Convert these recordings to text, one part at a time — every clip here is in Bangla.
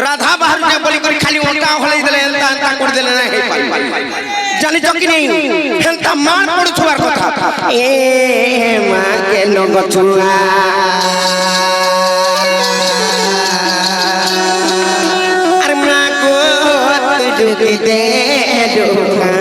राधा बाहर ने बोली कर खाली उनका हलाई देले एंता एंता कर देले ना हे पाई जानी तो कि नहीं हेंता मार पड़ छुआर कथा ए मां के लोग छुआ अरे मां को दुख दे दुखा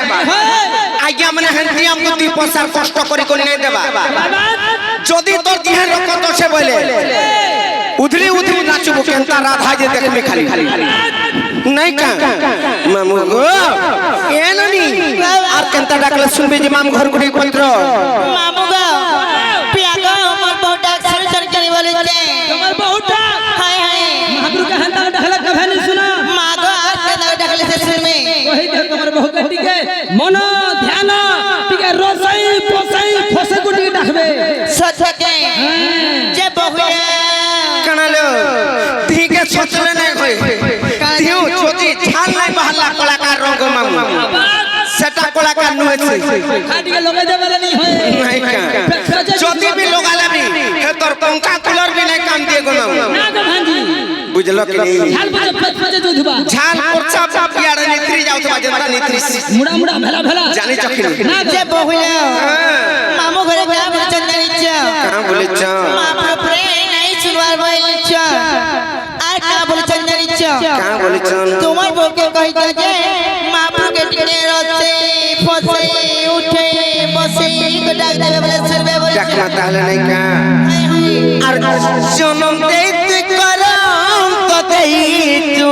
आज्ञा मने हंती हमको दी पसार कष्ट करी कोनी नहीं देबा जदी तोर दिहे रकत छे बोले उधरी उधरी नाचबो केनता राधा जे देख में खाली नहीं का मामू गो एननी आर केनता डाकले सुनबे जे माम घर गुडी पत्र मामू गो पिया गो हमर बहुटा सर सर करे बोले छे हमर बहुटा हाय हाय महाप्रभु के हंता डाकला कभे नहीं सुना मागो आर केनता डाकले से सुन में वही देख हमर बहु गटी के मन ध्यान टिके रोसई पोसई फसे गुडी डाकबे सच के जे बहुया कनालो ठीक है सोचले नहीं होई दियो छोटी छाल नहीं बहला कलाकार रंग मामू सेटा कलाकार नुए छे खाटी के लोगे देबे नहीं होई नहीं का जदी भी लोग आला भी हे तोर पंखा कूलर भी नहीं काम दिए गो मामू ना गो भांजी बुझलो कि नहीं झाल फजे दूधबा झाल पोछा पियारे नित्री जाऊ तो जनता नित्री मुड़ा मुड़ा भला भला जानी चखनी ना जे बहुया मामू घरे क्या बोले चंदनी छ कहां बोले छ मामू प्रे नहीं सुनवार बोले छ आर का बोले चंदनी छ कहां बोले छ तुम्हार बोल के कहि था जे मामू के टिकने रोते फसे उठे बसे को डाक देबे बोले सुनबे बोले डाकना ताले नहीं का और जन्म देत करम तो देई तू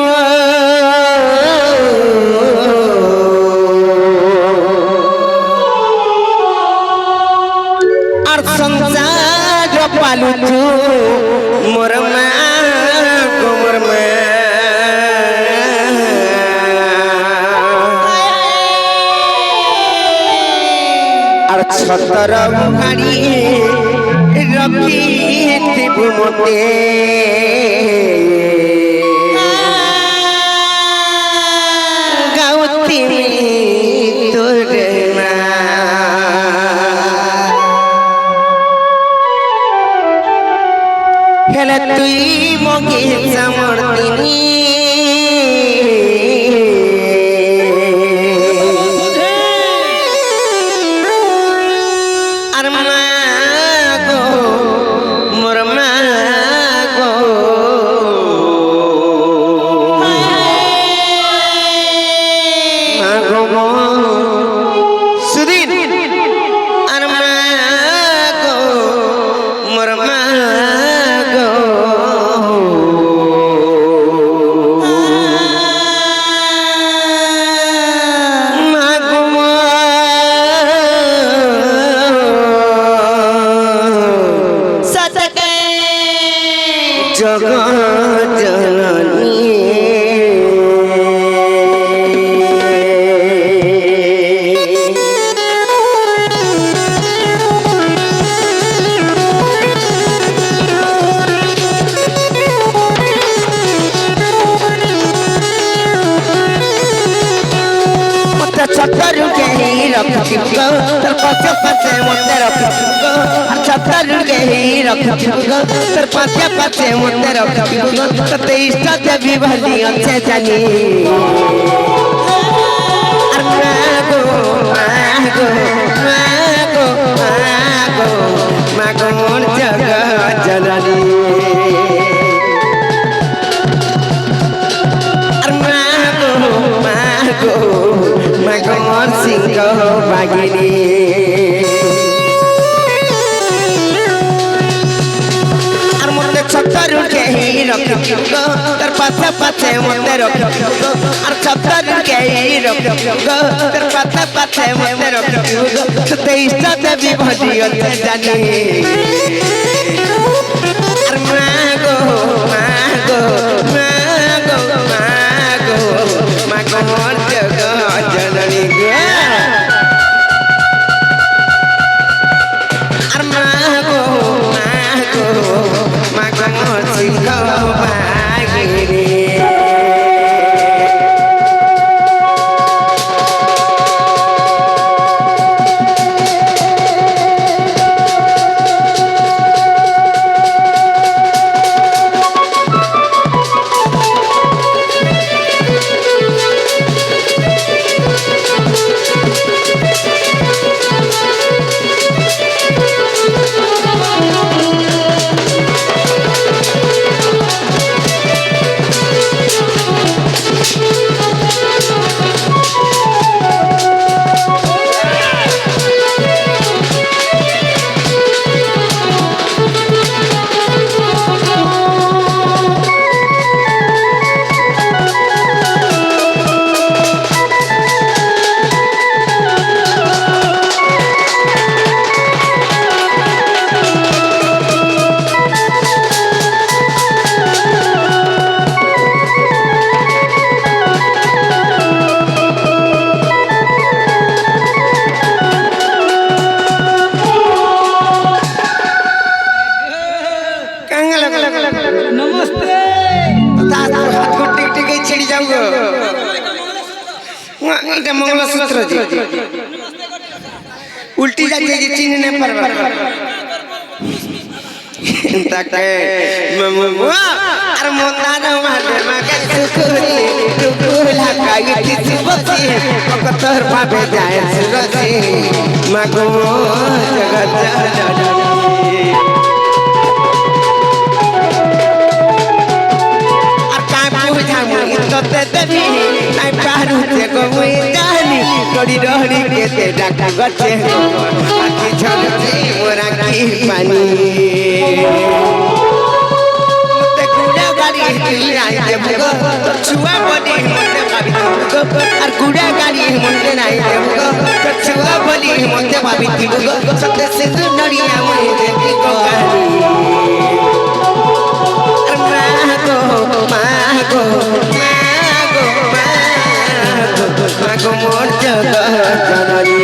और संसार पालू तू मोर और छतर गाड़ी रखी थिबु मते गाउती तोर ना हेले तुई मोगी समर्तिनी तर पाछे पाछे मुते रख ते इष्टा देवी भली अच्छे जानी मागो मागो मागो मागो मागो मोर जगत जननी मागो मागो मागो मोर सिंह बागिनी छतर के ही रख গো তোর পাশে পাশে মতে রখি গো আর সপ্তাহ কে রখি গো তোর পাশে পাশে মতে রখি গো সতে ইচ্ছা দেবী ভজিয়তে জানি আর মাগো মাগো মাগো মাগো মাগো মোর জগৎ জননী গো আর মাগো মাগো মাগো মোর সিংহ বাগিনী मंगलसूत्र जी उल्टी जाती है चीन ने पर ताके अरे मोंदा न मारे मगे सुकुरी टुकुला काई किसी बसी पकतर भाबे जाए सुरसी मगो जगत जननी और काय पूजा मुई तते देवी নাই পারুতে গমই জানি ডরি ডরি কেতে ডাকা গছে আকি ঝলছে মোরা কি পানি মতে গুড়া গাড়ি তুই রাই দেবগো তো ছুয়া বলি মতে ভাবি দেবগো আর গুড়া গাড়ি মতে নাই দেবগো তো ছুয়া বলি মতে ভাবি দেবগো সতে সিন্ধু নড়িয়া মই দেখি গো গানি আর মাগো মাগো মাগো মোর জগৎ জননী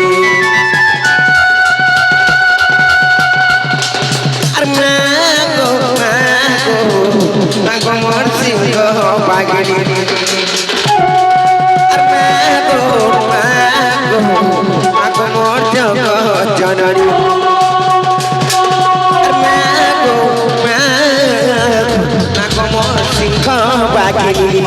আর মাগো মাগো মাগো মোর সিংহ বাগিনী আর মাগো মাগো মাগো মোর জগৎ জননী আর মাগো মাগো মাগো মোর সিংহ বাগিনী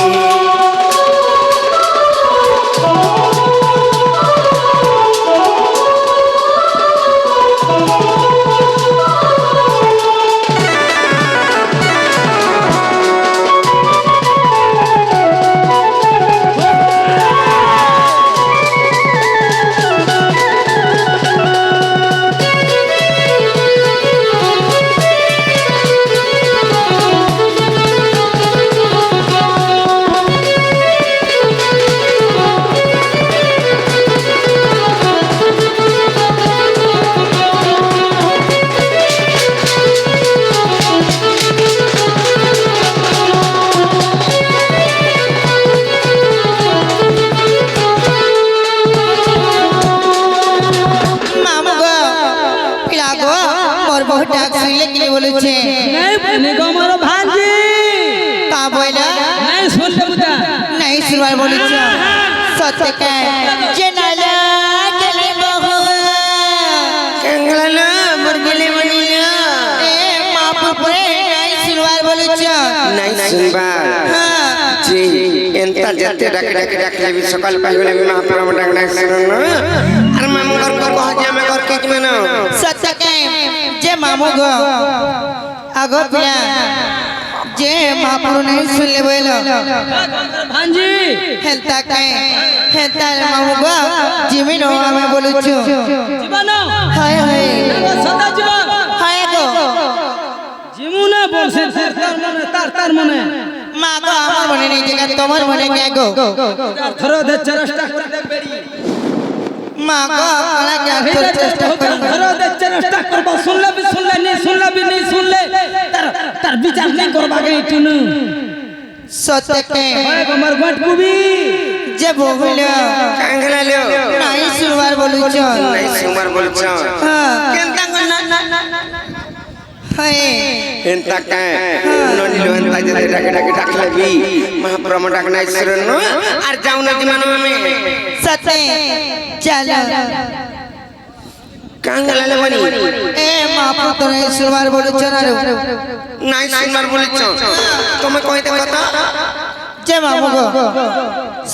सकाल पाइबले महाप्रभु डांगना सुनन अरे मामू घर को कह जे में घर के में न सत्य के जे मामू गो आगो पिया जे महाप्रभु नहीं सुन ले बोलो भांजी हेलता के हेलता मामू गो जीवन हो हमें बोलु छु जीवन हाय हाय सदा जीवन हाय गो जीवन बोल মাসে তার মনে মা গো আমার মনে নেই জায়গা তোমার মনে কে গো ধরো দে চেষ্টা করে দেখ বেরি মা গো আপনারা কে চেষ্টা করুন ধরো দে চেষ্টা করব শুনলে नहीं सुनले তার বিচার नहीं করবা গে টুনু সত্যকে ভাই আমার গট কুবি যে বহিল কাঙ্গলা লো নাই সুরবার বলুছ নাই সুমার বলছ হ্যাঁ কেনতা না হায় হেনতা কা ননি লো হেনতা যে ডাকে ডাকলাবি মহাপ্রম ডাকনা ঈশ্বর ন আর যাও না জীবন আমি সত্যে চলো কাঙ্গলা লো বনি এ মা পুত্র নাই সুরবার বলুছ না নাই সুমার বলছ তুমি কইতে কথা যে মামু গো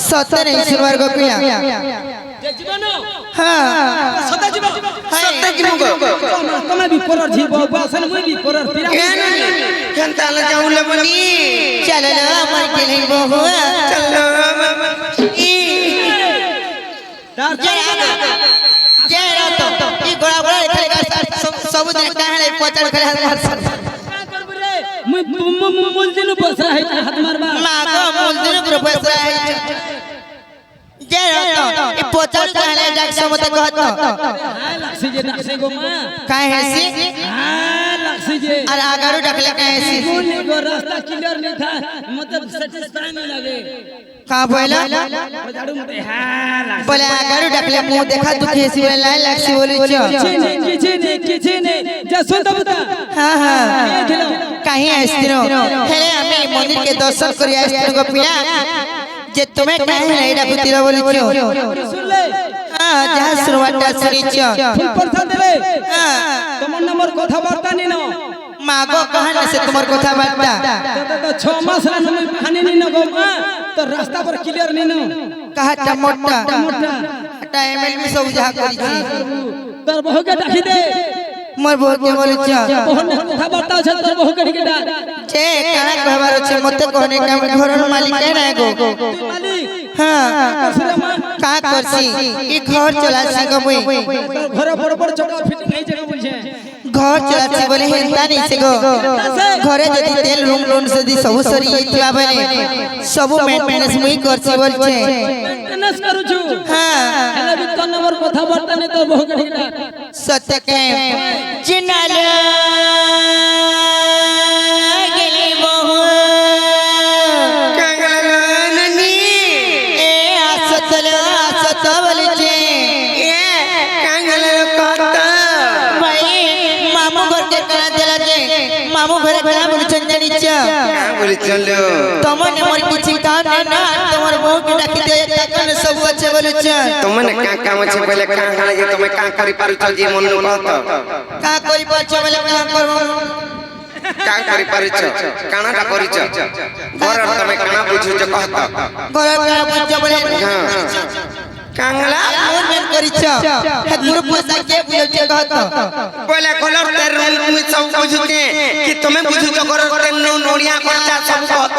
সত্যে নাই সুরবার গো পিয়া যে জীবন হ্যাঁ সদা জীবন সত্য কি মুগো তুমি বিপরর জীব বাসন মুই বিপরর পিরা কেনতা লা যাও লা বনি চলো আমার কে লই বহু চলো যে রাত ই গোড়া গোড়া খেলে সব দিন কাহালে পচার খেলে मुझ दिन बस रहा है हाथ मारबा মা গো মন্দির উপর বসে আছে যে রাত ই পচার খেলে ডাক সমতে কহত हां लक्ष्य जे लक्ष्य गो मां কাই হেসি हां लक्ष्य जे আর আগারু ডাকলে কাই হেসি बोली गो रास्ता क्लियर नहीं था मतलब सेटिस्फाई नहीं लगे का बोला झाड़ू मते हां लक्ष्य बोले आगारू डाकले मुंह देखा दुखी हेसी बोले लाई लक्ष्य बोली छ किछि नहीं जा सुन तो बता हां हां ए दिलो কাহি আসতিনো হেলে আমি মন্দির কে দর্শন করি আসতিনো গো পিয়া যে তুমি কাহি নাই ডাকুতিরা বলিছ सुन ले হ্যাঁ যা শুরুটা শুনিছ फुल प्रसाद देले হ্যাঁ তোমার নম্বর কথা বার্তা নিনো মা গো কহান সে তোমার কথা বার্তা तो 6 मास ला তুমি পানি নিনো গো মা তো রাস্তা पर क्लियर নিনো কাহাটা মোটা মোটা এটা এমএলবি সব যা করিছি তোর বহুকে ডাকি দে মোর বউকে বলিছ বহুর কথা বার্তা আছে তোর বহুকে ডাকি দে যে কানা কহবার আছে মতে কোনে কাম ঘরর মালিক কে না গো মালিক হ্যাঁ कसरे मां का करছি ই ঘর চলাছি গো মুই তোর ঘরে বড় বড় চকা ফিটিং এই জায়গা বুঝে ঘর চলাছি বলে হেনতা নাই সে গো ঘরে যদি তেল রুম লোন যদি সব সরি যাইতিবা বলে সব মেইনটেনেন্স মুই করছি বলছে মেইনটেনেন্স করুছু হ্যাঁ হেলে বি তোর নম্বর কথা বার্তা নে তোর বহুকে ডাকি দে সত্য কে জিনাল গেলি বহু কাঙ্গলা লো ননি এ আসত বলছে এ কাঙ্গলা লো কথা ভাই মামু ঘর কে করা দিলা যে মামু ঘরে করা বলছেন জানিছ কা বলি চলো তমনে মোর কিছু কাম না তোমার বউকে ডাকি দে কাকন সব আছে বলছ तुमने का काम আছে বলে কাঙ্গলা যে তুমি কা করি পারুছ যে মন কত কা করি পারছ বলে কা করব কা করি পারুছ কানাটা করিছ ঘরর তুমি কানা বুঝুছ কত ঘর কা বুঝছ বলে কাঙ্গলা মন মেন করিছ হে গুরু পয়সা কে বুঝছ কহত বলে কলর তের রুম তুমি সব বুঝুছে কি তুমি বুঝুছ ঘরর তের নড়িয়া খরচা সব কত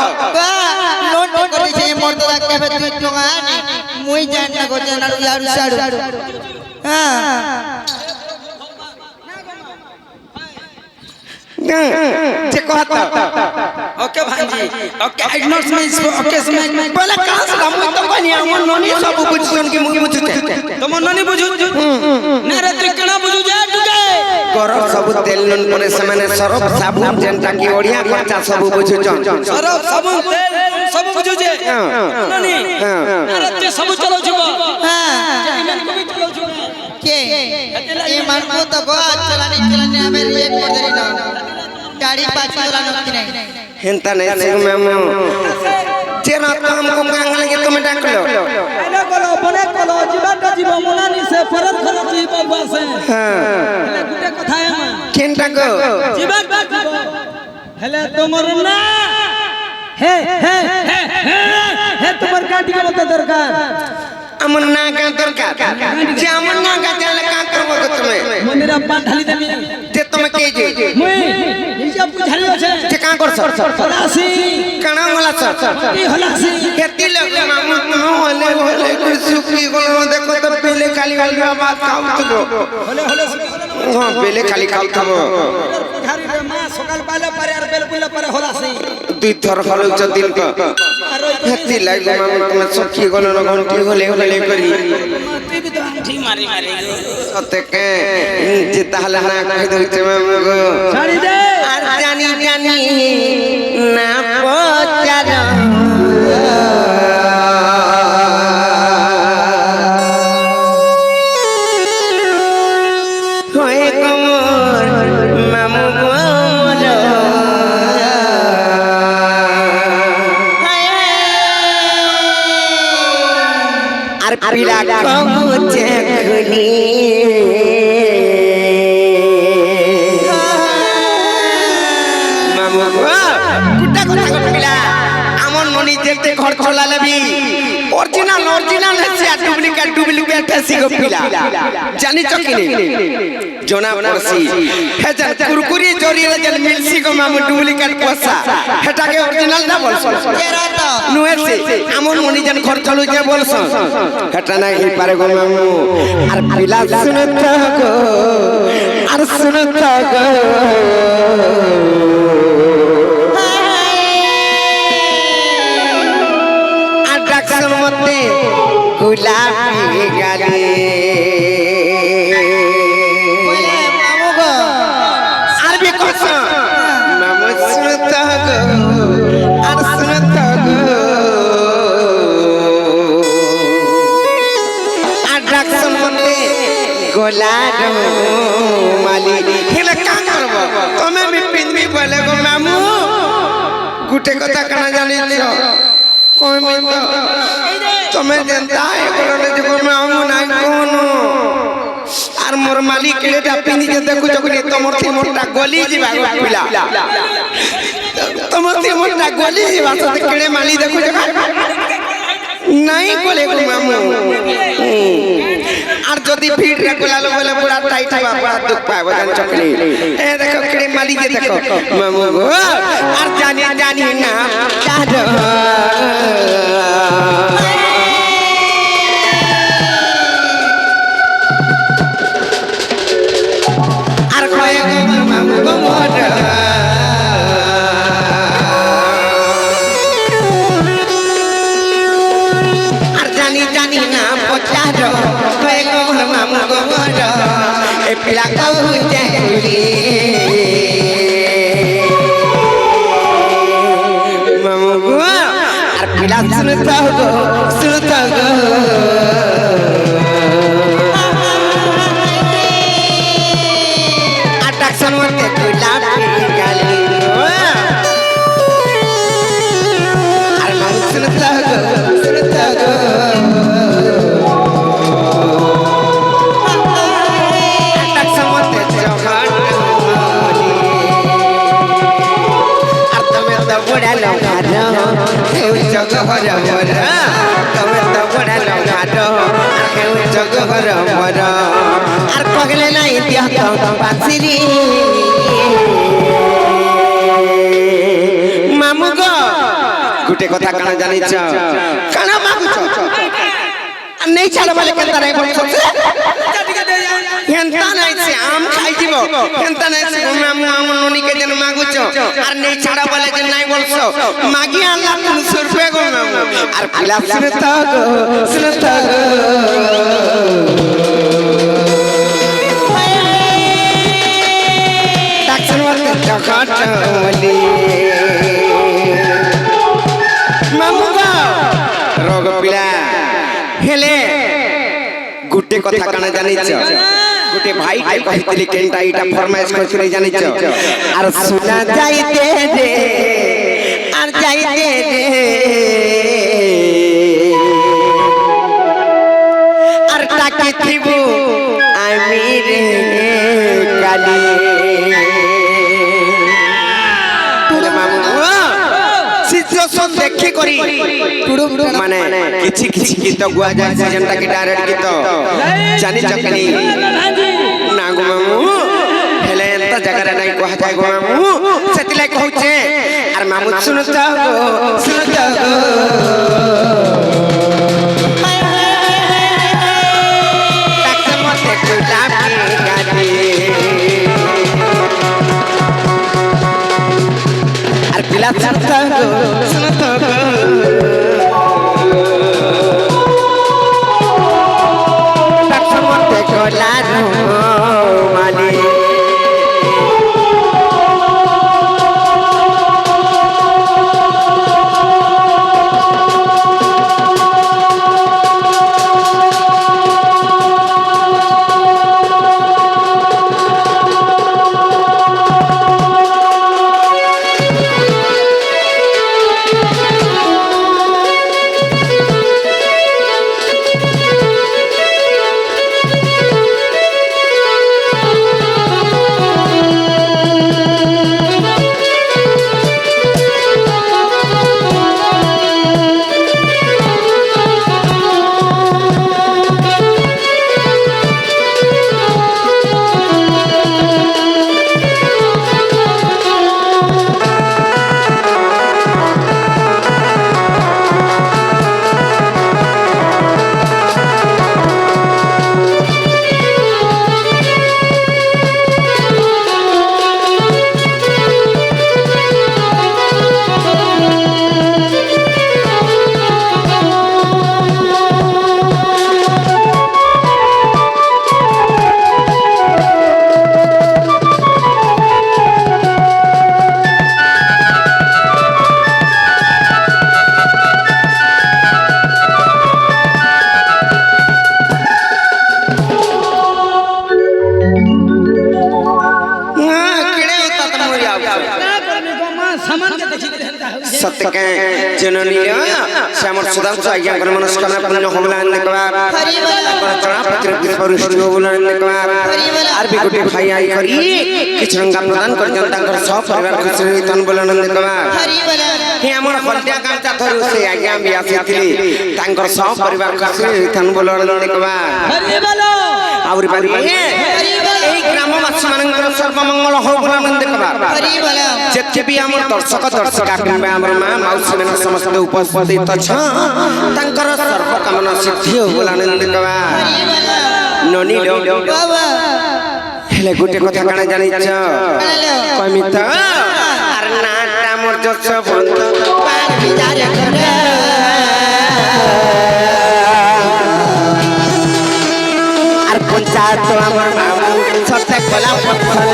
লোন করিছে মোর তো রাখবে তুই টঙ্গা মুই জান না গো জান আর সাড়ু হ্যাঁ যে কত ओके भांजी okay I not my okay समय বলে কাজ আমি তো কনি আমার ননি সব বুঝছন কি মুই বুঝুছে তোমার ননি বুঝু না রে তুই কেনা বুঝু যা তুকে ঘরর সব তেল নুন পরে সেমানে সরফ সাবুন যেনটা কি ওড়িয়া খরচা সব বুঝুছন सरफ साबुन तेल सब बुझु जे ननी ना रे तुई सब चलो छु হ্যাঁ इमेन को भी चलो छु কে এই মানবো তো গো চলানি আমি এক করে দেই না গাড়ি পাঁচ চলানো কি নাই হেনতা নাই সিং মেমো যে রাত हमको कांगला के তুমি ডাকলো এলা কলো বনে কলো জীবনটা জীব মনানি সে ফরত খরচ জীব বাসে হ্যাঁ হেলে গুটে কথা মা কেন ডাকো জীবনটা জীব হেলে তোমার না হে হে হে হে তোমার কাটি মত দরকার আমার না কা দরকার যে আমার না কা জালে কা করবো গো তুমি মনিরা পা ঢালি দেবি যে তুমি কে যে মুই হিসাব বুঝালি আছে যে কা করছ হলাসি কানা মালা কি হলাসি হেতি লোক মামু হলে হলে করে সুখী গলো দেখো তো পেলে খালি খালি বাত খাও তো হলে হলে হ্যাঁ পেলে খালি খাও খাবো ঘারি রে মা সকা সকাল পালে পারে আর বেলকুলে পারে হলাসি দুই থর হলছ দিন ক হেতি লাগো মামু তুমি সখী গল ন ঘন্টি হলে হলে করি তুই বি তো আঁঠি মারি মারি সতে কে যে তাহলে না কই দইছে মামু গো ছাড়ি দে আর জানি জানি না পচার হয়ে কমর মামু গোমর আর পিলা কমুছে খুনি মামু গো কুটা কথা কইলা আমন ননি যেতে ঘর চলা লবি অরিজিনাল অরিজিনাল আছে আর ডুপ্লিকেট ডুপ্লিকেট আছে গো পিলা জানি চকিনি জনা পড়ছি হেজান কুরকুরি জরিরে যেন মিলছি গো মামু ডুপ্লিকেট পয়সা হেটাকে অরিজিনাল না বলছ তেরা তো নুয়েছে আমন মনি যেন ঘর চলু যে বলছ হেটা না কি পারে গো মামু আর পিলা শুনত গো আর শুনত গো আর ডাকছন মতে গোলাপি গালে বলে মামু গো আর বি কছ মামু শুনত গো আর শুনত গো আর ডাকছন মতে গোলাপ মালি হেলে কা করব তুমি বি পিনবি বলে গো মামু গুটে কথা কানা জানিছ কইমি তো তুমি যেনতা এগুলো যে মামু নাই কোনো আর মোর মালিক এটা পিনি যে দেখু যখন তোমার মোরটা গলি যাবা গো পিলা তোমার মোরটা গলি যাবা সাথে কেড়ে মালি দেখু যখন নাই বলে গো মামু আর যদি ভিড় রে গোলালো বলে পুরা টাইট হবা পুরা দুঃখ পাবো জান চকরি এ দেখো কেড়ে মালি যে দেখো মামু গো আর জানি জানি না জানো আর কয়ে গো মামু গো মোর আর জানি জানি না পচার কয়ে গো মামু গো মোর এ পিলা কও চাইলি মামু গো আর পিলা শুনত গো শুনত গো ডাকছন মতে গোলাপি গালে আর মামু শুনত গো শুনত গো ডাকছন মতে জহর আর তুমি তো বড়া লগার কেউ জগহর মর তুমি তো বড়া লগার আর কেউ জগহর মর আর পগলে নাই দিয়া তো বাঁচিরি মামু গো গুটে কথা কানা জানিছ কানা মাগুছ নেই ছাড় বলে কেনতা নাই বলছ কেনতা নাই সে আম খাই দিব কেনতা নাই সে মামু আমন ননিকে যেন মাগুছ আর নেই ছাড় বলে যে নাই বলছ মাগি আল্লাহ 300 রুপিয়া গো মামু আর পিলা শুনত গো শুনত গো ডাকছন মতে জগট বলি মামু গো রোগ পিলা হেলে গুটে কথা কানা জানিছ গুটে ভাইটে কহিতলি কেনটা এটা ফরমাইশ করছিলি জানিছ আর শোনা যাইতে রে আর যাইতে রে আর তাকে থিব আমি রে কালি সিচুয়েশন দেখি করি মানে কিছু কিছু গীত গুয়া যায় যেটা কি ডাইরেক্ট গীত জানি চকনি না গো মামু হেলে এত জায়গারে নাই কুয়া যায় গো মামু সেতিলাই কହୁছে আর মামু শুনছ গো শুনছ গো তাকে মতে গোলাপি গালি जननी से हमर सुदांशु आज्ञा कर मनस्कामना पूर्ण होबला देखबार हरि बोल चढ़ा पत्र परिष्ठ होबला देखबार आर भी गोटे भाई आई करी किछ रंगा प्रदान कर जनता कर सब परिवार खुश रही तन बोला देखबार हरि बोल हे हमर हत्या कांचा धरु से आज्ञा भी आसीथिली तांकर सब परिवार खुश रही तन बोला देखबार हरि बोलो आउरी बारी এই গ্রামবাসী মানଙ୍କର সর্বমঙ্গল হোক বলে আমি দেখবার हरि बोल যেতে বি আমার দর্শক দর্শিকা কিংবা আমার মা মাউসী মানে সমস্ত উপস্থিত অছ তাଙ୍କର সর্বকামনা সিদ্ধি হোক বলে আমি দেখবার हरि बोल ননি बाबा হেলে গোটে কথা কানে জানিছ हेलो কমিত আর নাটা মোর যশ বন্ধু पार विचार कर আর পঞ্চায়েত আমার মামু সত্যি কলা পথর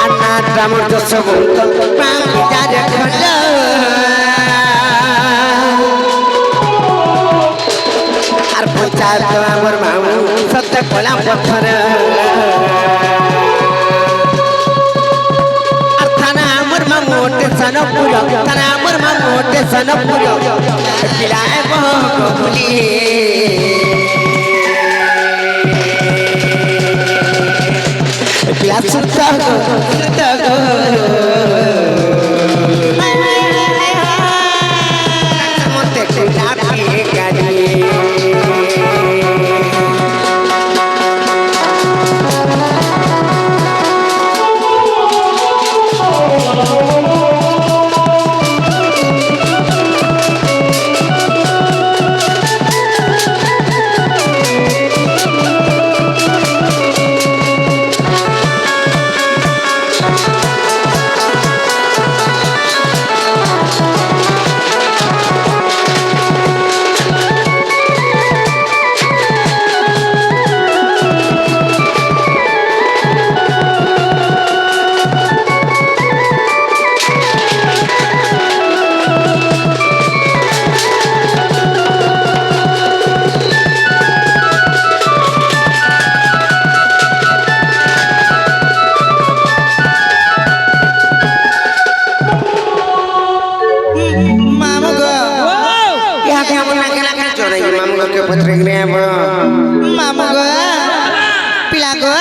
আর নাটা মোর যশ বন্ধু পার বিচার কর আর পঞ্চায়েত আমার মামু সত্যি কলা পথর আর থানা আমার মামু টেনশনপুর থানা আমার মামু টেনশনপুর পিলায় বলি পিলা সুত গো মতে ডাবি গাড়ি मामू गो यहाँ के हम ना के चोरे मामू के पत्र रे मामू गो पिला गो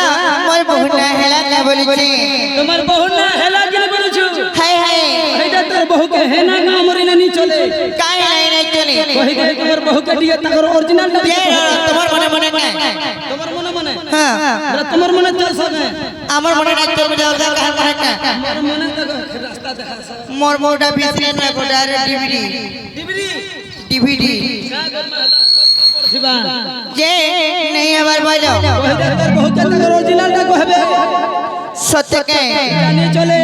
मोर बहुना हेला का बोली छी তোমার বহু না হেলা কে বলছু हाय हाय এইটা তোর বহু কে হেনা না মরি না নি চলে काय नाही नाही चली কই দে তোমার বহু কে দিয়ে তাকর অরিজিনাল ये তোমার মনে মনে না তোমার মনে মনে हां বড় তোমার মনে চল সবে আমার মনে নাই তোর মনে ওটা কার করে না তোমার মনে দেখো রাস্তা দেখা সব মোর মোটা বিসরে না গোটা ডিভিডি ডিবরি ডিভিডি সাগর মালা সব পড়ছিবা যে नहीं আবার বলো কই দে তোর বহু কে তাকর অরিজিনালটা কইবে সত্য কে জানি চলে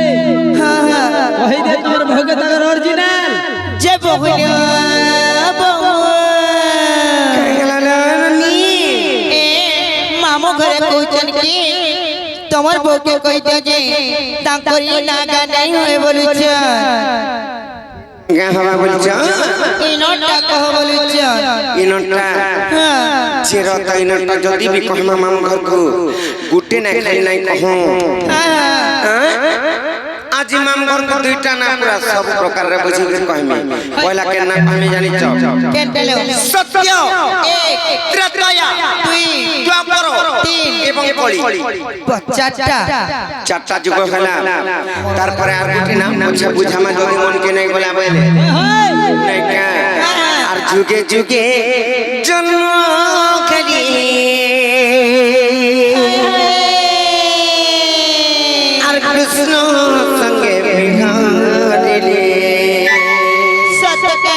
हां हां কই দে তোমার বহু কে তাকর অরিজিনাল যে বহুনিয়া বহু ए मामू घरे कहछन कि তোমার বউকে কইতে যে তাঙ্করি নাগা নাই হয়ে বলুছ গাঁ হওয়া বলছ ইনটা কহ বলুছ ইনটা হ্যাঁ চিরতা ইনটা যদি বি কহমা মামু ঘর কো গুটে না খাই নাই কহু आज माम घर को दुईटा ना पूरा सब प्रकार रे बुझी के कहमी पहिला के ना कहमी जानि छ केनटेलो सत्य एक त्रेतया दुई द्वापर तीन एवं कली चारटा चारटा जुग हला तार पर आर गुटे नाम मुझे बुझामा जदी मन के नहीं बोला बोले नहीं का आर जुगे जुगे जन्म खली आर कृष्ण संगे बिहारिले सत्य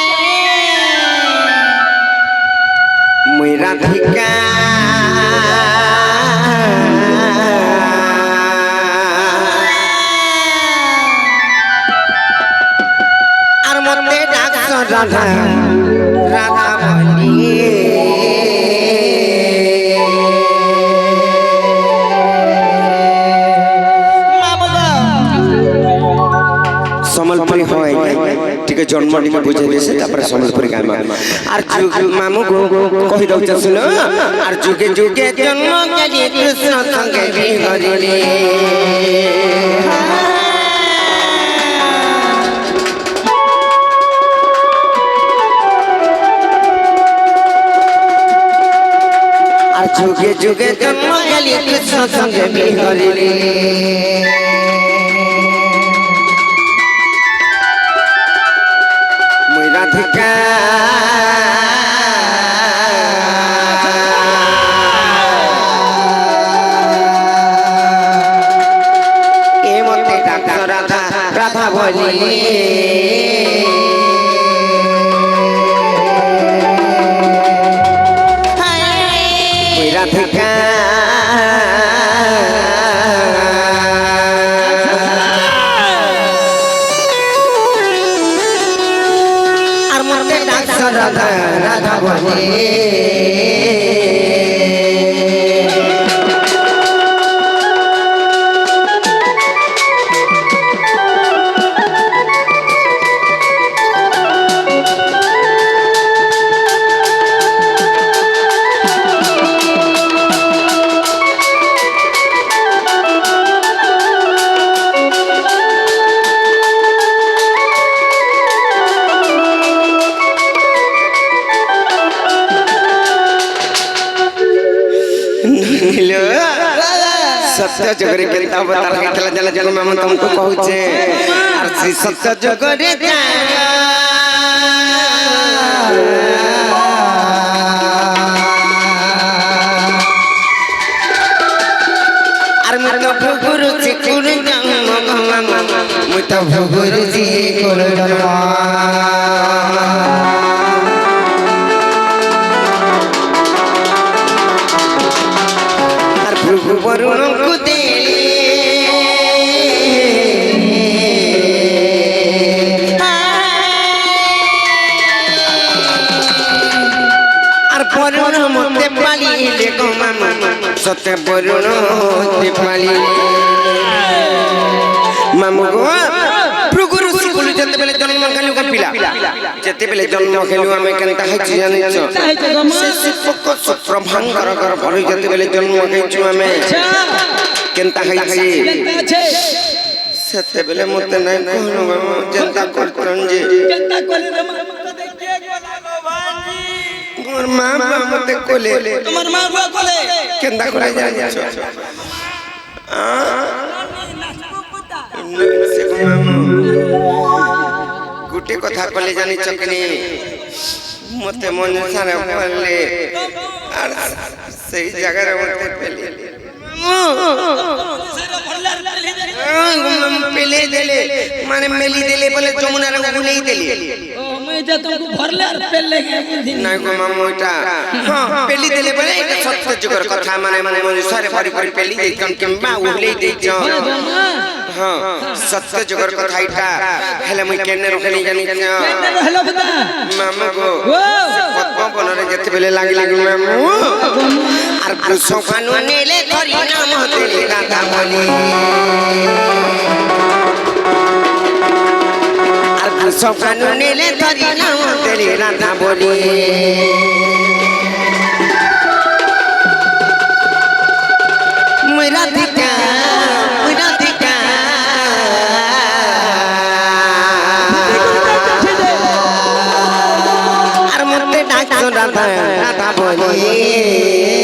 मुई राधिका आर मते डाक्स राधा राधा बनी সম্বলপুরি হয় ঠিক জন্ম টিকে বুঝাই দিছে তারপরে সম্বলপুরি গাইমা আর মামু কহি দউছ শুন আর যুগে যুগে জন্ম কালি কৃষ্ণ সঙ্গে বিহরিলে যুগে যুগে জন্ম গেলি কৃষ্ণ সঙ্গে বিহরিলি মুই রাধিকা এ মতে ডাক্তার রাধা রাধা বলি রাধিকা আর মতে ডাক্তার রাধা রাধা বলে सत्य जगरे केता अवतार हेतला जला जग में तुमको पहुंचे और श्री सत्य जगरे और मैं तो भगुरु जी कुर मैं तो भगुरु जी कुर वरुण को दे और वरुण मते पाली ले को मामा सत्य वरुण मते पाली मामू को प्रगुरु स्कूल जते बेले जन्म खेलु का पिला जते बेले जन्म खेलु हमें केनता है जानि छ से शिक्षक सुप्रभांकर कर भरि जते बेले जन्म खेलु हमें केनता है सते बेले मते नै कहनु मामा जनता करतन जे जनता कोले मते के गोला भगवान जी मोर मां बाप मते कोले तुम्हार मां बाप कोले केनता करे जानि छ गुटे कथा कले जानी चकनी मते मन सारे पले और सही जगह रे मते पेले पेले देले माने मेली देले बोले जमुना रे गुलेई देले ओ मैं जे तुमको भरले और पेले के बुद्धि नहीं को मामूटा हां पेली देले बोले एक सत्य जुगर कथा माने मन सारे भरी भरी पेली दे कम केम्बा उगलेई दे छ हां सत्य जुगर कथा इटा हेले मुई केने रखली जानी केने रहलो बता मामा को पद्म बनरे जते बेले लागी लागी मामू और पुष्पानु नेले धरी नाम देले राधा बोली और पुष्पानु नेले धरी नाम देले राधा बोली मेरा दिका और मते डाक्टर राधा राधा बोली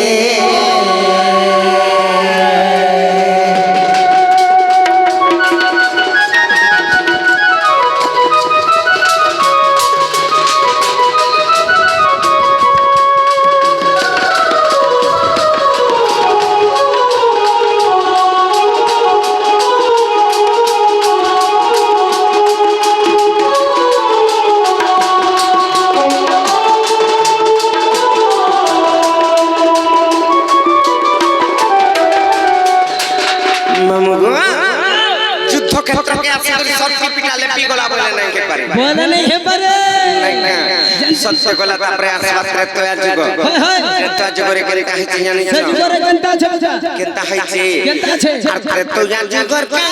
बोले नहीं है परे सत्य गला तापरे आसवात रे तो आजुगो तो आजुगरे करे काहे जानि छ सजुगरे केनता छ केनता है छे केनता छे अरे तो आजुगर का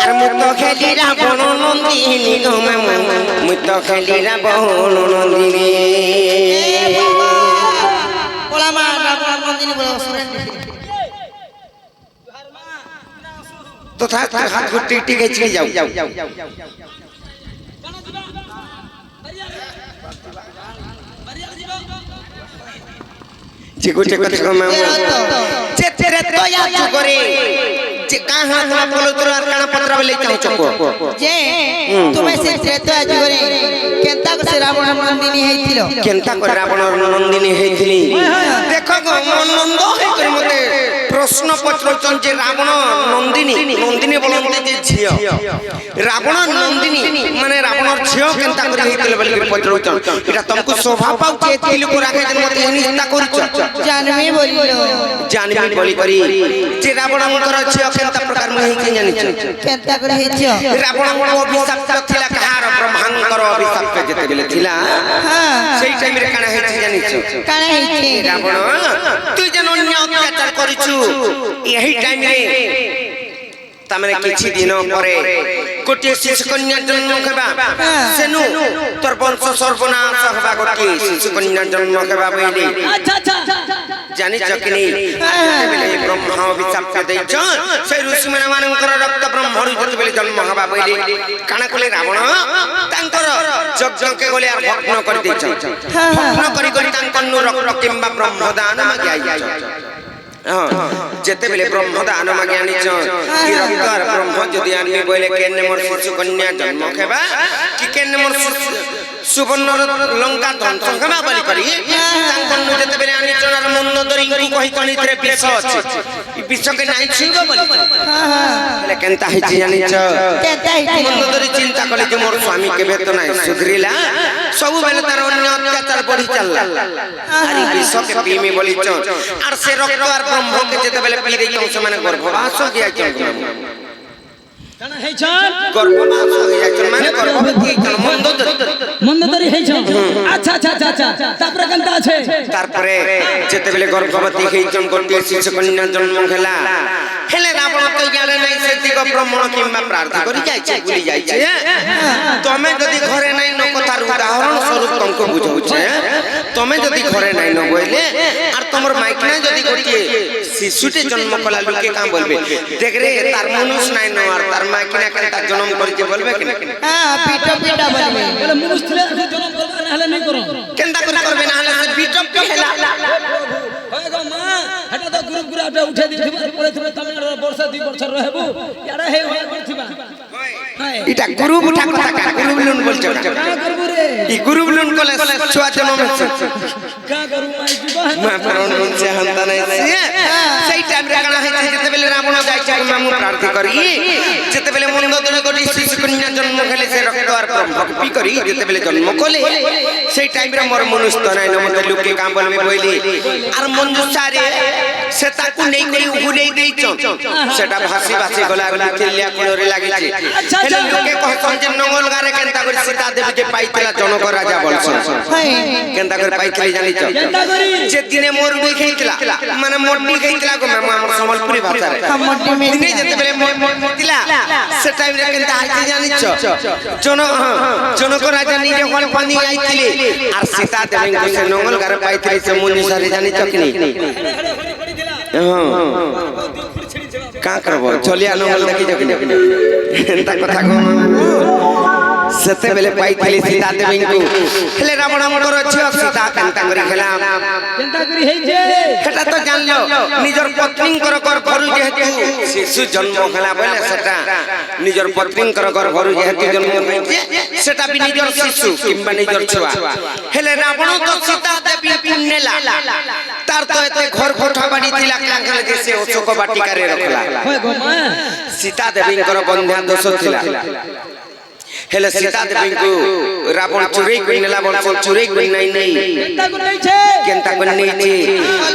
अरे मुतो खेलीरा बन नंदिनी गो मामा मुतो खेलीरा बन नंदिनी बोला मां नंदिनी बोला सुरेंद्र তথা হাত ঘুরতে টিকে চিড়ে যাও যে গোটে কথা কমা যে তেরে তয়া করে যে কাহা না বলো তোর আর কানা পত্র বলে চাও চকো যে তুমি সে ত্রেতা যুগরে কেনতা করে রাবণ নন্দিনী হইছিল কেনতা করে রাবণ নন্দিনী হইছিলি দেখো গো নন্দ হইতর মতে প্রশ্ন পত্রচন যে রাবণ নন্দিনী নন্দিনী বলতে যে ঝিও রাবণ নন্দিনী মানে রাবণর ঝিও কেনতা করে হইছিল বলে পত্রচন এটা তোমাকে শোভা পাও যে তিল কো রাখে যে মতে নিস্তা করিছ জানবি বলিল জানবি বলি করি যে রাবণଙ୍କର ঝিও কেনতা প্রকার মই হইছি জানিছ কেনতা করে হইছ রাবণଙ୍କର অভিଶାପ ଥିଲା কাহার ব্রহ্মাঙ্কর অভিশাপ যেতেবেলে ଥିଲା সেই টাইমে কানা হইছি জানিছ কানা হইছে রাবণ তুই যেন অন্য অত্যাচার করিছু এই টাইমে তামরে কিছু দিন পরে কোটি শিশু কন্যা জন্ম হেবা সেনু তোর বংশ সর্বনাশ হবা কোটি শিশু কন্যা জন্ম হেবা বইলি আচ্ছা আচ্ছা জানিছ কি নেই যেতেবেলে ব্রহ্মা অভিশাপ ଦେଇଛ সেই ଋଷିମାନେ ମାନଙ୍କର ରକ୍ତ ବ୍ରହ୍ମରୁ ଯେତେବେଳେ ଜନ୍ମ ହେବା ବଇଲି କାଣା କଲେ ରାବଣ ତାଙ୍କର ଯଜ୍ଞକେ ଗଲେ আর ভগ্ন କରି ଦେଇଛ ভগ্ন କରି କରି ତାଙ୍କନୁ ରକ୍ତ କିମ୍ବା ବ୍ରହ୍ମଦାନ ମାଗି ଆଇଛ যেতেবেলে ব্রহ্মদান মাগি আনিছ কি রক্ত আর ব্রহ্ম যদি আনবি বইলে কেনে মোর শিশু কন্যা জন্ম হেবা কি কেনে মোর সুবর্ণ লঙ্কা ধ্বংস হেবা বলি করি তাঙ্কনু যেতেবেলে আনিছ আর মন্দ দরিঙ্গি কহি কনিত্রে বিষ আছে ই বিষকে নাই ছুইব বলি হেলে কেনতা হইছি জানিছ কেনতা হইছে মন্দ দরি চিন্তা কলে যে মোর স্বামী কেবে তো নাই সুধরিলা সবু বেলে তার অন্য অত্যাচার বড়ি চাললা আর ই বিষকে পিমি বলিছ আর সে রক্ত আর ব্রহ্মকে যেতেবেলে পি দেইছ সমানে গর্ভবাস গিয়াছ কানা হইছ গর্ভবাস গিয়াছ মানে গর্ভবতী মন্দদরি হইছ আচ্ছা আচ্ছা আচ্ছা আচ্ছা তারপরে কেনতা আছে তারপরে যেতেবেলে গর্ভবতী হইছন গোটিয়ে শিশু কন্যা জন্ম হেলা হেলে রাবণ তো জানে নাই সেদিগ ব্রহ্মণ কিংবা প্রার্থনা করি যাইছে ভুলি যাইছে তুমি যদি ঘরে নাই ন কথার উদাহরণ স্বরূপ তোমাকে বুঝাউছে তুমি যদি ঘরে নাই ন বইলে আর তোমার মাইকনা যদি গোটিয়ে শিশুতে জন্ম কলা লোকে কাম বলবে দেখ রে তার মনুষ নাই ন আর তার মাইকনা কেন তার জন্ম করিছে বলবে কেন পিটা পিটা বলবে বলে মনুষ্য ছেলে জন্ম করবে না হলে নাই করো কেনটা করে করবে না হলে সে বিটপ হেলা হয় গো মা এটা তো গ্রুপ গ্রুপটা উঠে দিছিবা পরে তুমি তামিলনাড়ু বর্ষা 2 বছর রহবো এড়া হে হয় করছিবা এটা গুরু উঠা কথা কা গুরু বলুন বলছো কা করব রে ই গুরু বলুন কলে ছুয়া জন্ম হচ্ছে কা করু মাই জীবা মা প্রাণ বলছে হান্তা নাই সেই টাইম রে কানা হইছে যেতেবেলে রাবণ যাইছে মামু প্রার্থী করি যেতেবেলে মন্দ দরে কোটি শিশু কন্যা জন্ম খেলে সে রক্ত আর ভক্তি করি যেতেবেলে জন্ম কলে সেই টাইম রে মোর মনুষ্য নাই নমতে লোকে কাম বলবে বইলি আর মঞ্জুসারে সে তাকু নেই করি উড়েই দেইছ সেটা ভাসি ভাসি গলা চিল্লিয়া কোরে লাগিছে হেলে লোকে কহছন যে নঙ্গল গারে কেনতা করে সীতা দেবী যে পাইতলা জনক রাজা বলছন কেনতা করে পাইতলি জানিছ কেনতা করি যে দিনে মোর দেখাইতলা মানে মোডি খাইতলা গো মামা আমার সম্বলপুরি ভাষারে দিনে যেতেবেলে মোটিলা সে টাইম রে কেনতা আইতে জানিছ জনক রাজা নিজে হল পানি আইতিলে আর সীতা দেবী সে নঙ্গল গারে পাইতলি সে মঞ্জুসারে জানিছ কি নি का करबो चलिया नंगल देखि जब एंता कथा को सेते बेले पाइतली सीता देवी को हेले रावण हमर अछि सीता कांता करी खेला केनता करी हेजे सेटा तो जानलो निजर पत्नी कर भरु जेहेतु शिशु जन्म खेला बोले सेटा निजर पत्नी कर भरु जेहेतु जन्म होइছে सेटा भी निजर शिशु किंबा निजर छुआ हेले रावण तो सीता देवी पिनेला तार तो एते घर कोठा बाड़ी थिला कांखले जे से अशोक बाटिका रे रखला होय गो मां सीता देवी कर बंध्या दोष थिला हेले सीता देवी को रावण चुरी कइनेला बोल चुरी कइ नै नै केनता को नै छे केनता को नै छे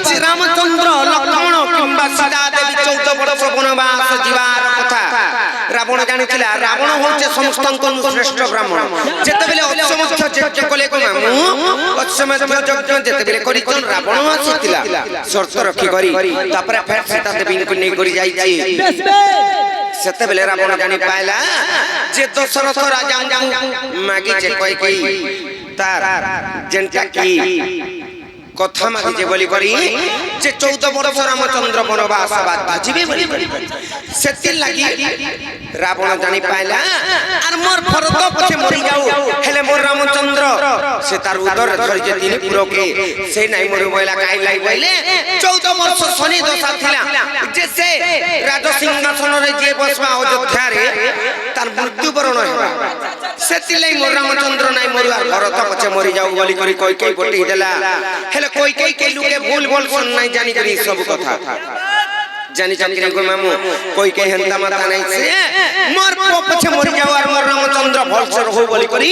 श्री रामचंद्र लक्ष्मण किंबा सीता देवी 14 वर्ष वनवास जीवार कथा रावण जानिथिला रावण होचे समस्तंक श्रेष्ठ ब्राह्मण जेतेबेले अक्षमक्ष यज्ञ कले को मामू अक्षमक्ष यज्ञ जेतेबेले करिचन रावण आसीथिला शर्त रखी करी तापरे फेर सीता देवी को नै करी जाई बेस बे सेतेबेले रावण जानि पाइला जे दशरथ राजा मागी जे कई कई तार जेनटा की কথা মাগিছে বলি করি যে 14 বর্ষ রামচন্দ্র বনবাস বাজিবে বলি সেতির লাগি রাবণ জানি পাইলা আর মোর ভরত পছে মরি যাও হেলে মোর রামচন্দ্র সে তার উদর ধরিছে তিনি পুরকে সেই নাই মরি বইলা কাই লাই বইলে 14 বর্ষ শনি দশা থিলা যে সে রাজ সিংহাসনরে যে বসবা অযোধ্যারে তার মৃত্যুবরণ হেবা সেতি লাই মোর রামচন্দ্র নাই মরি আর ভরত পছে মরি যাও বলি করি কই কই বটি দেলা হেলে কই কই কে লুকে ভুল বল শুন নাই জানি করি সব কথা জানি জানি গো মামু কই কে হেন্তা মাতা নাই সে মোর পছে মরি যাও আর মোর রামচন্দ্র ভলসর হই বলি করি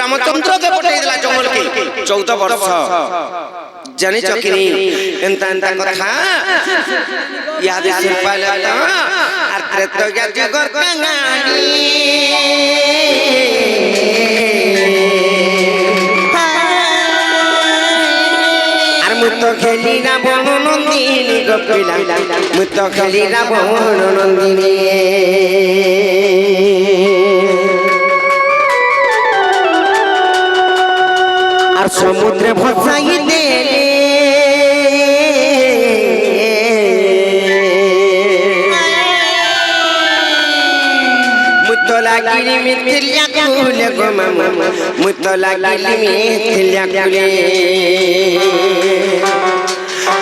রামচন্দ্র কে পটাই দেলা জঙ্গল কে 14 বর্ষ জানি চকিনি এন্তা এন্তা কথা ইয়াদ সির পাইলা আর ত্রেত জগর কাঙানি মুত খেলি রাবণ নন্দিনী গোপিলা মুত খেলি রাবণ নন্দিনী আর সমুদ্রে ভসাই দেলে মুত লাগিলি মিথিলিয়া কুলে গো মামা মুত লাগিলি মিথিলিয়া কুলে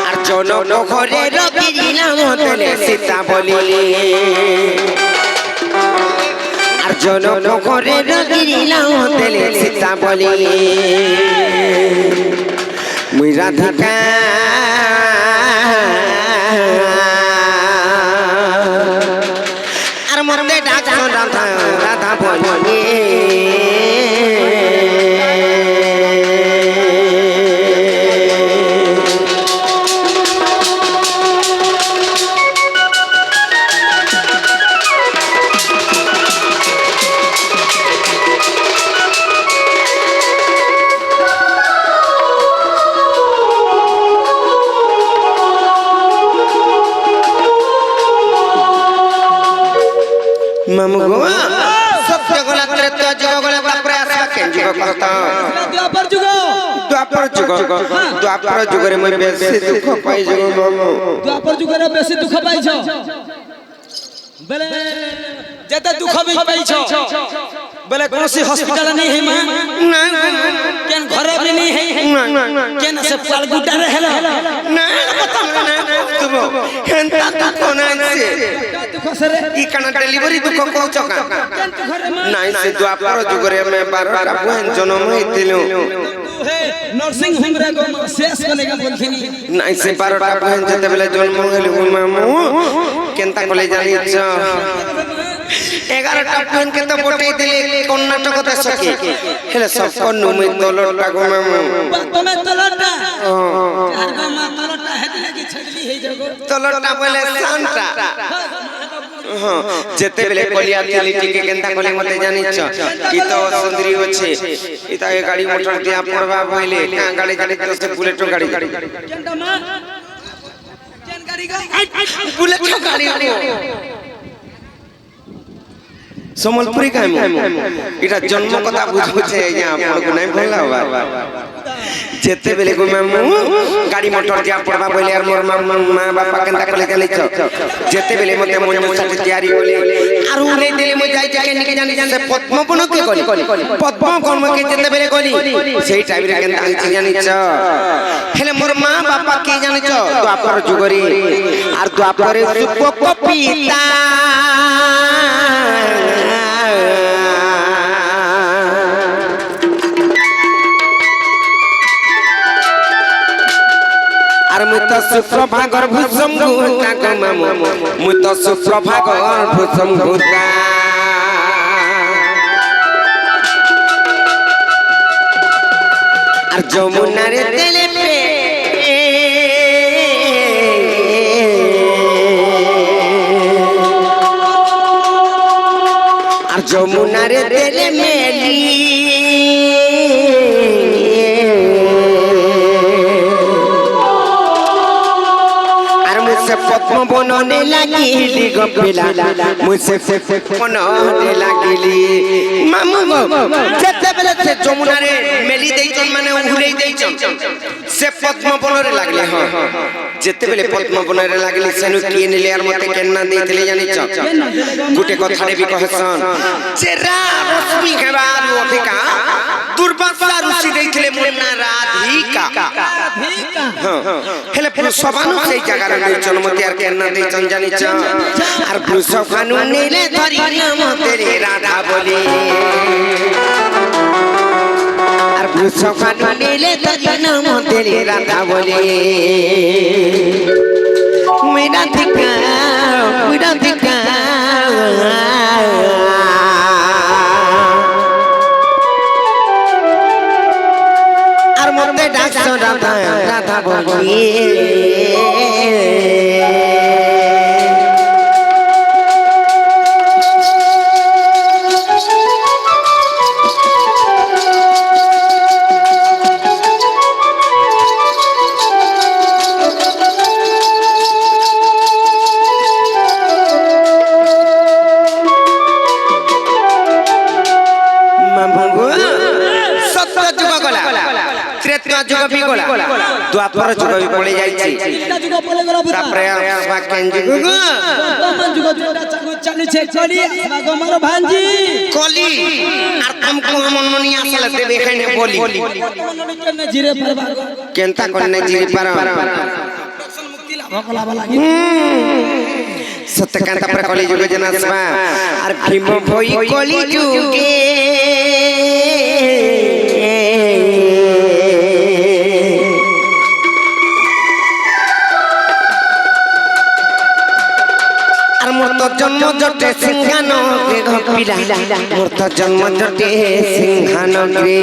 আর জনক ঘরে রবিলাম তলে সীতা বলি আর জনক ঘরে রবিলাম তলে সীতা বলি মুই রাধিকা আর মরতে ডাক রাধা রাধা বলি মামু গো সত্য গলা ত্রেত যুগ গলা তারপরে আসবা কেন যুগ কত দ্বাপর যুগরে মই বেশি দুঃখ পাই যুগ মামু দ্বাপর যুগরে বেশি দুঃখ পাইছ বলে যেতে দুঃখ বি পাইছ বলে কোনসি হসপিটাল নেই হে মা না কেন ঘরে বি নেই হে কেন সে পালগুটারে হেলা না কথা না তুমো হেনতা দুঃখ নাইছে দুঃখ সরে ই কানা ডেলিভারি দুঃখ কওছ কা কেন তু ঘরে মা নাইছে দ্বাপর যুগরে মে 12টা বহন জন্ম হইতিলু হে নরসিংহ হোম রে গো শেষ কলেগা বলছিনি নাইছে 12টা বহন যেতে বেলে জন্ম হইলু মামু কেনতা কলে জানিছ 11টা বহন কে তো বটাই দিলে কর্ণাটক দেশকে হেলে সব কন্নু মই তলটা গো মামু তুমি তলটা আর গো মা তলটা হেদি হেদি ছড়লি হই যাগো তলটা বলে শান্তা যেতে বেলে কলিয়া তিলি টিকে কেনতা কলি মতে জানিছ ই তো সুন্দরী আছে ই তা গাড়ি মোটর দিয়া পড়বা বইলে গাড়ি গাড়ি তো বুলেট গাড়ি কেনটা মা কেন গাড়ি গো বুলেট গাড়ি সম্বলপুরি কাইমু এটা জন্ম কথা বুঝুছে আপনাকে নাই ভুললা যেতে বেলে গো মামু গাড়ি মোটর দিয়া পড়বা বইলে আর মোর মা বাপা কেনতা কলে জানিছ যেতে বেলে মতে মঞ্জু সাথে তৈরি হলি আর উড়ে দিলে মই যাই যাকে নিকে জানি জানতে পদ্মবন কে কলি পদ্ম কর্মকে যেতে বেলে কলি সেই টাইমে কেনতা হইছে জানিছ হেলে মোর মা বাপা কে জানিছ দ্বাপর যুগরে আর দ্বাপরে সুপক পিতা আর মুই তো সুপ্রভাগর ভূষম গুতা গো মামু মুই তো সুপ্রভাগর ভূষম গুতা আর যমুনার তেলে পে আর যমুনার তেলে মেলি से पद्म बनने लगी गपिला मुझसे बनने लगी मामू जेते बेले से जमुना रे मेली देइछन माने उहुलेई देइछन से पद्म बनरे लागले हां जेते बेले पद्म बनरे लागले सेनु किए नेले यार मते केन्ना देइतले जानिछ गुटे कथारे भी कहसन चेरा रश्मि हेबार अधिका दुर्वासा ऋषि देइतले मुन्ना राधिका हेले पुरुषबानु सेई जागा रे देइछन मते यार केन्ना देइछन जानिछ आर पुरुषबानु नेले धरि मते रे राधा बोली आर पुरुषबानु नेले धरि मते रे राधा बोली मेरा धिका আর মতে ডাকছো রাধা রাধা বলি जुग भी गला द्वापर जुग भी पड़े जाईची जुग पड़े गला पुरा तापरे आबा केन जुग वर्तमान जुग जोटा चली छे कली गमर भांजी कली आर तुमको हमन मनी आसल देबे खने बोली केने जिरे परबा केनता कने जिरे पर मुक्ति लाभ लागी सत्यकांता पर कली जुग जनसवा आर भीम भई कली जुगे जन्म जटे सिंहान गपिला मूर्त जन्म जटे सिंहान रे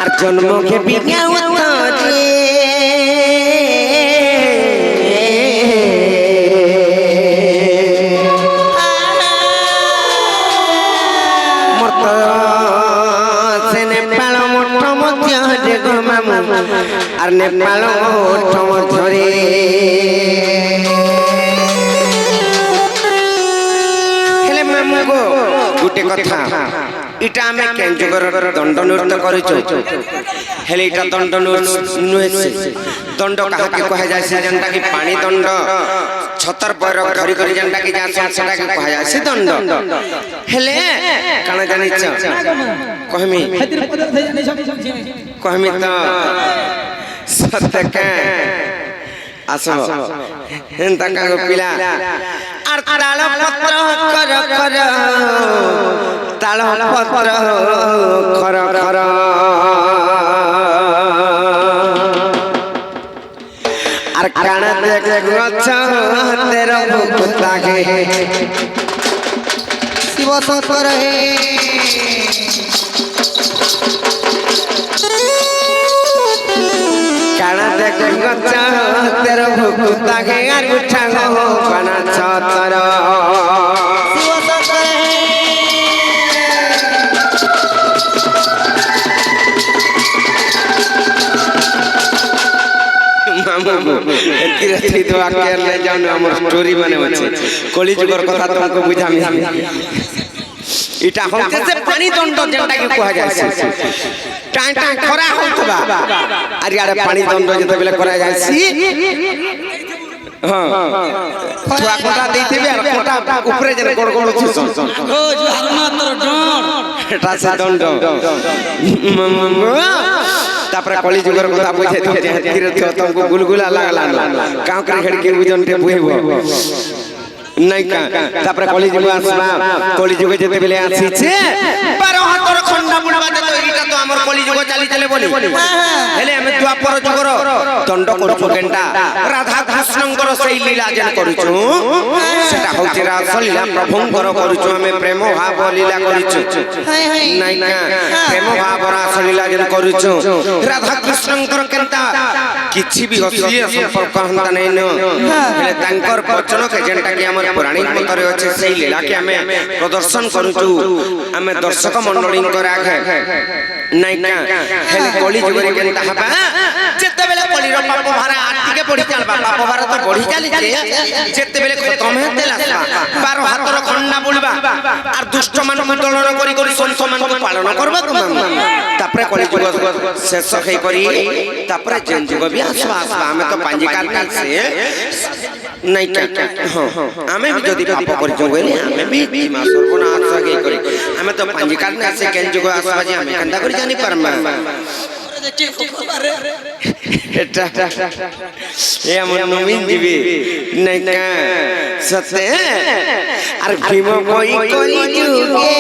आर जन्म के बिगावत रे मूर्त से नेपाल मोट मध्य देखो मामू আর নেপাল ওঠম ধরে হেলে মামু গো গুটে কথা এটা আমি কেন যুগর দণ্ড নৃত্য করিছো হেলে এটা দণ্ড নুহেছে দণ্ড কাহাকে কহা যায় যেনটা কি পানি দণ্ড ছতর পর ধরি করি যেনটা কি যাচ্ছে সেটাকে কহা যায় সে দণ্ড হেলে কানা জানিছ কহমি কহমি তো सत्यका आसो हेंता का पिला आर ताल पत्र कर कर ताल पत्र कर कर आर कान देख गछ तेरा भूता के शिव शंकर हे काना देख गछ तेरा भूता के आर उठा गो बना छतर शिव शंकर मामू एतिरथि तो आके ले जाओ हमर स्टोरी माने আছে কলি যুগর কথা তোমাকে বুঝামি এটা হচ্ছে যে পানি দণ্ড যেটা কি কোয়া যায় টাই টাই খরা হতবা আর ইয়ারে পানি দণ্ড যেতে বেলে করা যায় हां तुआ कोटा देइतेबे আর কোটা উপরে যেন গোল গোল ছিস ও যে হারমাত্র ডর এটা সে দণ্ড तापर कली जुगर কথা বুঝাই দিতে ধীরে ধীরে तुमको गुलगुला लागला गांव के हेड के बुझनटे बुझबो নাই কা তারপরে কলি যুগ আসবা কলি যুগে যেতে বেলে আসিছে 12 হাতর খন্ডা মুড়বা তো এটা তো আমার কলি যুগ চালি চলে বলি হেলে আমি দ্বাপর যুগর দণ্ড করছু কেনটা রাধা কৃষ্ণঙ্কর সেই লীলা যেন করছু সেটা হচ্ছে রাসলীলা প্রভুঙ্কর করছু আমি প্রেম ভাব লীলা করছু নাই কা প্রেম ভাব রাসলীলা যেন করছু রাধা কৃষ্ণঙ্কর কেনটা କିଛି ବି ଅଶ୍ଳୀଳ ସମ୍ପର୍କ ହନ୍ତା ନାହିଁ ହେଲେ ତାଙ୍କର ବଚନ କେ ଯେନ୍ଟା କି ଆମର पुराणी मतरे अछि सेही लीला के हमें प्रदर्शन करूछु हमें दर्शक मंडली को आगे नहीं का हेले कली जुग रे केनता हबा जेते बेले कली रो पाप भारा आरती के बढ़ी चलबा पाप भारा तो बढ़ी चली जे जेते बेले खत्म हेते लासबा 12 हातर खंडा बुलबा और दुष्ट मान को दलन करी करी संत मान को पालन करबा तुम तापरे कली जुग शेष खई करी तापरे जन जुग भी आसबा आसबा हमें तो पांजी काटना से नहीं का हां हमें भी जदी पाप कर जोगे हमें भी सीमा सर्वनाश सके करी हमें तो पांजी काटना से केन जुग आसबा जे हमें कंदा करी जानी परमा এটা এ আমার নবীন দিবি নাইকা সতে আর ভীম কই কলি যুগে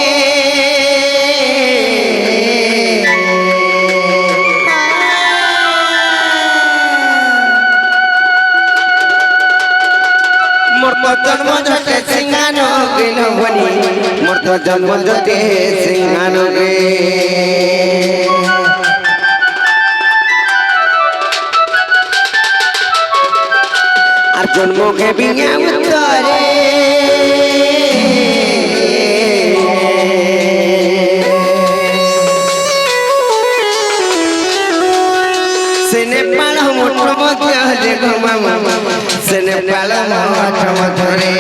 মর্ত জন্ম জতে সিংহানো গেল বনি মর্ত জন্ম জতে সিংহানো গে আর জন্ম কে বিনা উত্তরে সেনে পাল মোট মধ্যে যে ঘুমা সেনে পাল মোট মধ্যে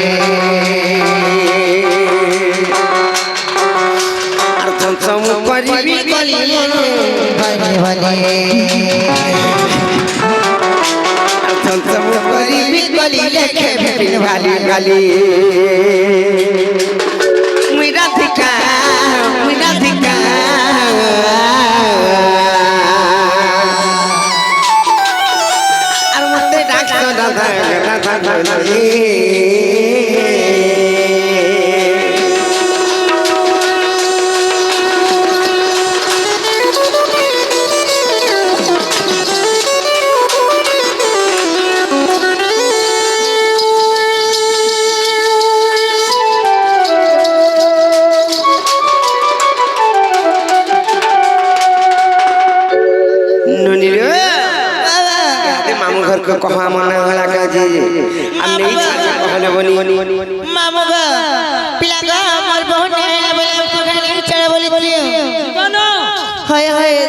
আর ধ্বংস করিবি কলি ভাই ভাই गली लेके बिन वाली गली मेरा धिका और मते डाक्टर दादा कहा मन हला का जी अब नहीं कहले बनी मामू गा पिला गा मोर बहन है बोले तो खाली चढ़ बोली बोली हाय हाय